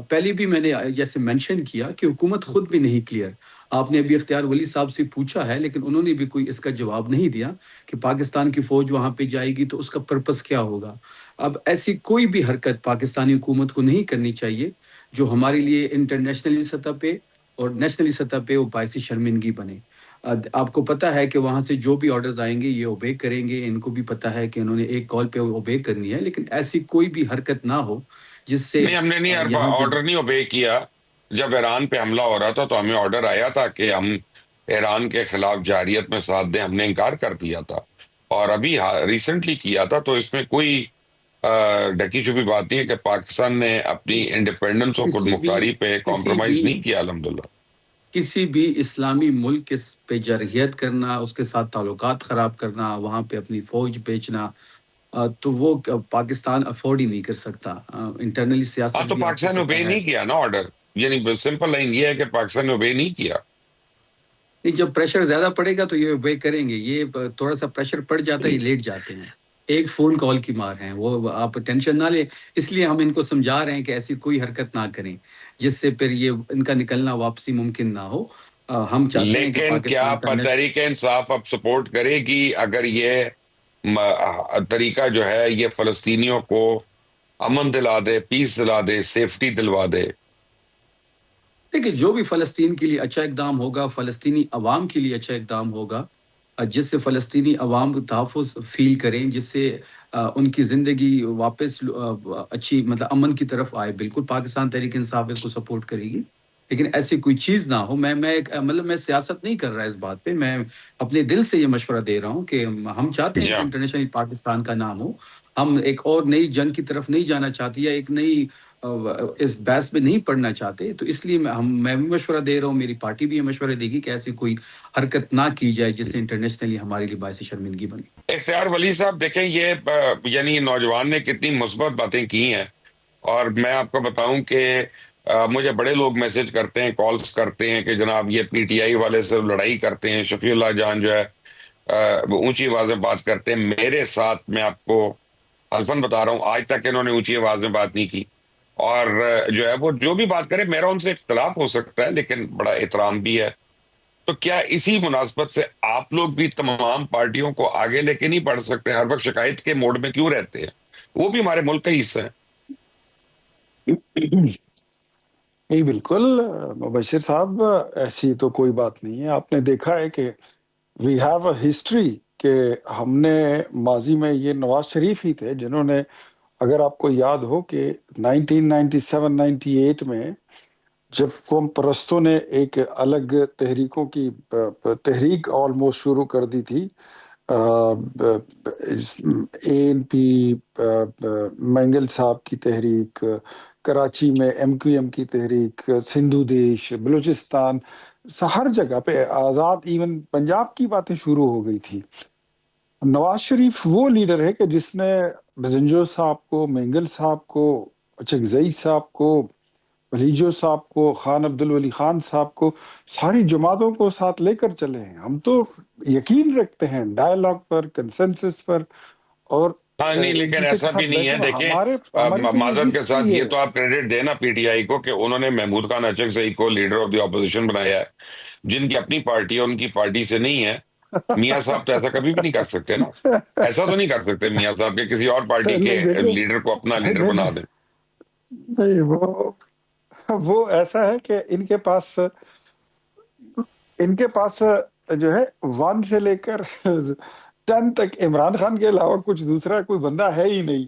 D: پہلے بھی میں نے جیسے مینشن کیا کہ حکومت خود بھی نہیں کلیئر۔ آپ نے ابھی اختیار ولی صاحب سے پوچھا ہے، لیکن انہوں نے بھی کوئی اس کا جواب نہیں دیا کہ پاکستان کی فوج وہاں پہ جائے گی تو اس کا پرپس کیا ہوگا۔ اب ایسی کوئی بھی حرکت پاکستانی حکومت کو نہیں کرنی چاہیے جو ہمارے لیے انٹرنیشنلی سطح پہ اور نیشنلی سطح پہ وہ باعث شرمندگی بنے۔ آپ کو پتہ ہے کہ وہاں سے جو بھی آرڈرز آئیں گے یہ اوبے کریں گے، ان کو بھی پتہ ہے کہ انہوں نے ایک کال پہ اوبے کرنی ہے، لیکن ایسی کوئی بھی حرکت نہ ہو جس سے
A: نہیں، ہم نے نہیں
D: یہاں پہ
A: آرڈر نہیں اوبے کیا۔ جب ایران پہ حملہ ہو رہا تھا تو ہمیں آرڈر آیا تھا کہ ہم ایران کے خلاف جارحیت میں ساتھ دیں، ہم نے انکار کر دیا تھا، اور ابھی ریسنٹلی کیا تھا، تو اس میں کوئی ڈھکی چھپی بات نہیں ہے کہ پاکستان نے اپنی انڈیپینڈنس اور خود
D: کسی بھی
A: مختاری پہ
D: کسی بھی
A: کمپرومائز نہیں کیا، الحمدللہ۔
D: کسی بھی اسلامی ملک کے پہ جرحیت کرنا، اس کے ساتھ تعلقات خراب کرنا، وہاں پہ اپنی فوج بیچنا، تو وہ پاکستان افورڈ ہی نہیں کر سکتا۔ انٹرنلی
A: ہاں،
D: سیاست
A: تو
D: بھی آپ کو
A: پاکستان نے
D: پتہ
A: اوبے
D: ہے۔
A: نہیں کیا نا آرڈر، یعنی سمپل لائن یہ ہے کہ پاکستان نے اوبے نہیں کیا۔
D: نہیں، جب پریشر زیادہ پڑے گا تو یہ اوبے کریں گے، یہ تھوڑا سا پریشر پڑ جاتا ہے یہ لیٹ جاتے ہیں، ایک فون کال کی مار ہیں وہ، آپ ٹینشن نہ لیں۔ اس لیے ہم ان کو سمجھا رہے ہیں کہ ایسی کوئی حرکت نہ کریں جس سے پھر یہ ان کا نکلنا واپسی ممکن نہ ہو۔ ہم چاہتے ہیں کہ
A: لیکن کیا
D: پاکستان کا
A: تحریک انصاف اب سپورٹ کرے گی اگر یہ طریقہ جو ہے یہ فلسطینیوں کو امن دلا دے، پیس دلا دے، سیفٹی دلوا دے؟
D: دیکھیے، جو بھی فلسطین کے لیے اچھا اقدام ہوگا، فلسطینی عوام کے لیے اچھا اقدام ہوگا، جس سے فلسطینی عوام تحفظ فیل کریں، جس سے ان کی زندگی واپس اچھی مطلب امن کی طرف آئے، بالکل پاکستان تحریک انصاف اس کو سپورٹ کرے گی۔ لیکن ایسی کوئی چیز نہ ہو، مطلب میں سیاست نہیں کر رہا اس بات پہ، میں اپنے دل سے یہ مشورہ دے رہا ہوں کہ ہم چاہتے ہیں
A: جی
D: کہ
A: ہاں۔
D: انٹرنیشنل پاکستان کا نام ہو، ہم ایک اور نئی جنگ کی طرف نہیں جانا چاہتے، یا ایک نئی اس بحث میں نہیں پڑھنا چاہتے، تو اس لیے میں بھی مشورہ دے رہا ہوں، میری پارٹی بھی یہ مشورہ دے گی کہ ایسی کوئی حرکت نہ کی جائے جس سے انٹرنیشنلی ہمارے لیے باعث شرمندگی بنے۔
A: اختیار ولی صاحب دیکھیں، یہ یعنی نوجوان نے کتنی مثبت باتیں کی ہیں، اور میں آپ کو بتاؤں کہ مجھے بڑے لوگ میسج کرتے ہیں، کالز کرتے ہیں کہ جناب یہ پی ٹی آئی والے سے لڑائی کرتے ہیں، شفیع اللہ جان جو ہے وہ اونچی آواز میں بات کرتے ہیں۔ میرے ساتھ، میں آپ کو الفن بتا رہا ہوں، آج تک انہوں نے اونچی آواز میں بات نہیں کی، اور جو ہے وہ جو بھی بات کرے، میرا ان سے اختلاف ہو سکتا ہے لیکن بڑا احترام بھی ہے۔ تو کیا اسی مناسبت سے آپ لوگ بھی تمام پارٹیوں کو آگے لے کے نہیں بڑھ سکتے؟ ہر وقت شکایت کے موڈ میں کیوں رہتے ہیں؟ وہ بھی ہمارے ملک کا حصہ ہے۔
B: نہیں، بالکل مبشر صاحب، ایسی تو کوئی بات نہیں ہے۔ آپ نے دیکھا ہے کہ وی ہیو اے ہسٹری کہ ہم نے ماضی میں، یہ نواز شریف ہی تھے جنہوں نے، اگر آپ کو یاد ہو کہ 1997-98 میں جب قوم پرستوں نے ایک الگ تحریکوں کی تحریک آلموسٹ شروع کر دی تھی، ANP، مینگل صاحب کی تحریک، کراچی میں MQM کی تحریک، سندھو دیش، بلوچستان، ہر جگہ پہ آزاد، ایون پنجاب کی باتیں شروع ہو گئی تھی۔ نواز شریف وہ لیڈر ہے کہ جس نے بزنجو صاحب کو، مینگل صاحب کو، چگزئی صاحب کو، ولیجو صاحب کو، خان عبدالولی خان صاحب کو، ساری جماعتوں کو ساتھ لے کر چلے ہیں۔ ہم تو یقین رکھتے ہیں ڈائلاگ پر، کنسنسس پر، اور
A: ہاں نہیں،
B: ایک
A: لیکن
B: دوسرے کے
A: ایسا بھی
B: ساتھ
A: نہیں ہے۔
B: بیٹھنا۔ ہماری
A: دیکھیں،
B: تو یہ
A: معذرت کے ساتھ
B: ہسٹری
A: یہ
B: ہے۔
A: تو آپ کریڈٹ دینا پی ٹی آئی کو کہ انہوں نے محمود خان اچک صحیح کو لیڈر آف دی اپوزیشن بنایا ہے، جن کی اپنی پارٹی ہے، ان کی پارٹی سے نہیں ہے، میاں صاحب تو ایسا کبھی بھی نہیں کر سکتے نا, ایسا تو نہیں کر سکتے میاں صاحب کہ کسی اور پارٹی کے
B: نہیں دیکھیں,
A: لیڈر کو اپنا لیڈر بنا دیں.
B: نہیں وہ ایسا ہے کہ ان کے پاس جو ہے 1 سے لے کر 10 تک عمران خان کے علاوہ کچھ دوسرا کوئی بندہ ہے ہی نہیں.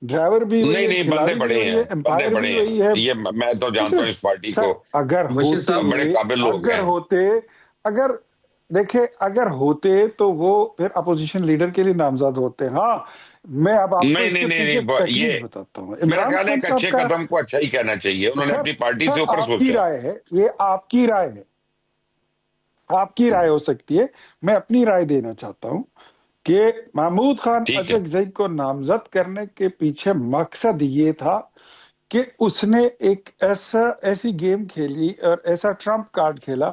B: ڈرائیور بھی وہی ہے,
A: نہیں بندے
B: کھلاڑی بھی
A: بڑے
B: وہی
A: ہیں,
B: ہے,
A: بندے
B: امپائر
A: بڑے
B: بھی
A: ہیں,
B: وہی ہے.
A: یہ میں تو جانتا ہوں اس پارٹی
B: سر
A: کو,
B: اگر
D: بشیر صاحب
A: بڑے قابل لوگ ہیں.
B: اگر ہوتے تو وہ پھر اپوزیشن لیڈر کے لیے نامزد ہوتے. ہاں میں اب آپ کو اس کے پیچھے
A: یہ
B: ٹیکنیک بتاتا ہوں.
A: میرا
B: عمران
A: خیال ہے
B: خان
A: ایک
B: صاحب
A: اچھے
B: کا,
A: قدم کو اچھا ہی کہنا چاہیے, انہوں نے اپنی پارٹی سے اوپر
B: آپ کی
A: سوچا.
B: رائے ہے, یہ آپ کی رائے ہے, آپ کی رائے ہو سکتی ہے. میں اپنی رائے دینا چاہتا ہوں کہ محمود خان
A: ٹھیک ہے,
B: اچکزئی کو نامزد کرنے کے پیچھے مقصد یہ تھا کہ اس نے ایک ایسی گیم کھیلی اور ایسا ٹرمپ کارڈ کھیلا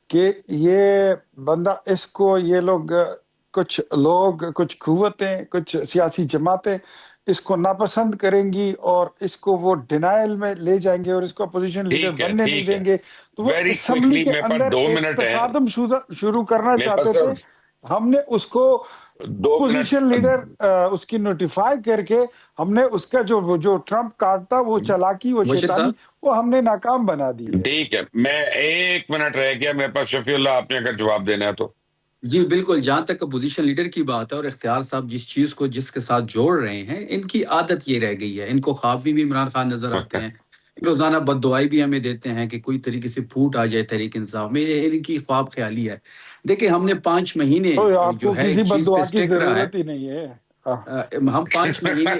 B: کہ یہ بندہ, اس کو یہ لوگ کچھ قوتیں, کچھ سیاسی جماعتیں اس کو ناپسند کریں گی اور اس کو وہ ڈینائل میں لے جائیں گے اور اس کو اپوزیشن لیڈر
A: ٹھیک ہے,
B: بننے نہیں
A: ٹھیک ہے.
B: دیں گے. تو وہ
A: ویری
B: اسمبلی
A: کوئکلی,
B: کے
A: میرے پاس
B: اندر
A: 2
B: ایک
A: منٹ ہیں,
B: تصادم شروع کرنا
A: میرے
B: چاہتے
A: پاس
B: تھے. ہم نے اس کو
A: 2
B: اپوزیشن
A: منٹ.
B: لیڈر اس کی نوٹیفائی کر کے ہم نے اس کا جو ٹرمپ کارڈ تھا, وہ چالاکی, وہ
D: بشیر
B: شیطانی,
D: صاحب,
B: وہ ہم نے ناکام بنا دی ہے.
A: ٹھیک ہے, میں 1 منٹ رہ گیا میرے پاس. شفیع اللہ, آپ نے اگر جواب دینا ہے تو.
D: جی بالکل. جہاں تک اپوزیشن لیڈر کی بات ہے اور اختیار صاحب جس چیز کو جس کے ساتھ جوڑ رہے ہیں, ان کی عادت یہ رہ گئی ہے. ان کو خواب میں بھی عمران خان نظر آتے ہیں, روزانہ بد دعائی بھی ہمیں دیتے ہیں کہ کوئی طریقے سے پھوٹ آ جائے تحریک انصاف میں. ان کی خواب خیالی ہے. دیکھیں ہم نے 5 مہینے
B: تو آپ کو
D: جو ہے
B: کسی
D: ایک
B: بد
D: چیز پہ
B: دعا کی
D: اسٹیک رہا ہے.
B: ضرورت ہی نہیں ہے.
D: ہم 5 مہینے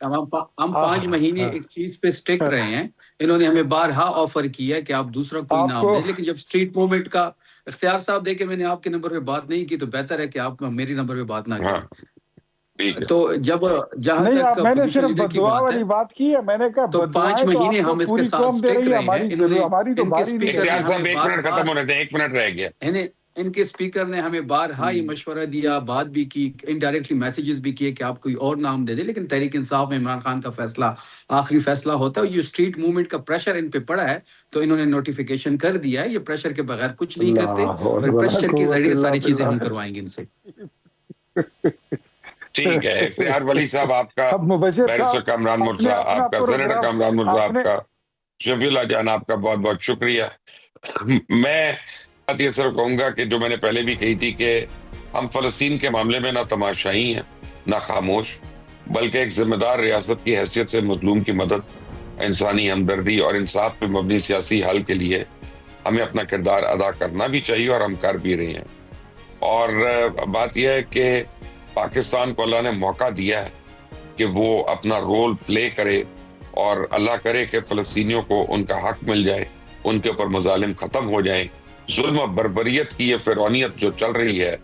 D: ہم 5 مہینے ایک چیز پہ اسٹک رہے ہیں. انہوں نے ہمیں بارہا آفر کیا کہ آپ دوسرا کوئی
B: آپ
D: نام
B: کو
D: دیں, لیکن جب اسٹریٹ موومنٹ کا اختیار صاحب دیکھے میں نے آپ کے نمبر پہ بات نہیں کی, تو بہتر ہے کہ آپ میری نمبر پہ بات نہ
A: ہاں,
D: کریں.
A: ٹھیک ہے.
D: تو جہاں
B: نہیں,
D: تک
B: میں نے
D: اپوزیشن
B: صرف
D: لیڈر
B: بد
D: کی
B: دعا
D: بات ہے,
B: والی بات کی ہے. میں نے کہا
D: تو
B: بد
D: 5
B: دعائیں تو
D: مہینے
B: آپ کو
D: ہم اس کے
B: پوری
D: ساتھ
B: قوم دے
D: اسٹک
B: رہی ہے,
D: رہے ہیں.
B: ہماری تو
D: ان کے
B: باری نہیں ہے.
D: اسپیکر نے
A: اختیار صاحب
D: ہمیں
A: 1 منٹ ختم ہونے دیں, 1 منٹ رہ گیا.
D: ان کے اسپیکر نے ہمیں بارہا یہ مشورہ دیا, بات بھی کی, انڈائریکٹلی میسیجز بھی کیے کہ آپ کوئی اور نام دے دیں, لیکن تحریک انصاف میں عمران خان کا فیصلہ آخری فیصلہ ہوتا ہے. یہ اسٹریٹ موومنٹ کا پریشر ان پہ پڑا ہے, تو انہوں نے نوٹیفیکیشن کر دیا ہے. یہ پریشر کے بغیر کچھ نہیں کرتے,
B: اللہ
D: اور
B: ولا
D: پریشر کے
B: قوت
D: ذریعے
B: الا
D: ساری چیزیں ہم
B: باللہ.
D: کروائیں گے ان سے.
A: ٹھیک ہے, اختیار ولی صاحب آپ کا,
B: اب مبشر
A: بیرسٹر
B: صاحب
A: کامران
B: اپنے
A: مرزا
B: اپنا
A: آپ کا, سینیٹر
B: پروگرام
A: کامران مرزا آپ
B: اپنے
A: کا, شفیع اللہ جان آپ کا بہت بہت شکریہ. میں بات یہ صرف کہوں گا کہ جو میں نے پہلے بھی کہی تھی کہ ہم فلسطین کے معاملے میں نہ تماشائی ہیں نہ خاموش, بلکہ ایک ذمہ دار ریاست کی حیثیت سے مظلوم کی مدد, انسانی ہمدردی اور انصاف پہ مبنی سیاسی حل کے لیے ہمیں اپنا کردار ادا کرنا بھی چاہیے, اور ہم کر بھی رہے ہیں. اور بات یہ ہے کہ پاکستان کو اللہ نے موقع دیا ہے کہ وہ اپنا رول پلے کرے, اور اللہ کرے کہ فلسطینیوں کو ان کا حق مل جائے, ان کے اوپر مظالم ختم ہو جائیں, ظلم و بربریت کی یہ فرعونیت جو چل رہی ہے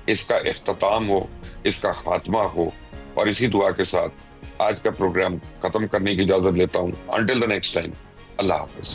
A: اس کا اختتام ہو, اس کا خاتمہ ہو. اور اسی دعا کے ساتھ آج کا پروگرام ختم کرنے کی اجازت لیتا ہوں. انٹل دی نیکسٹ ٹائم, اللہ حافظ.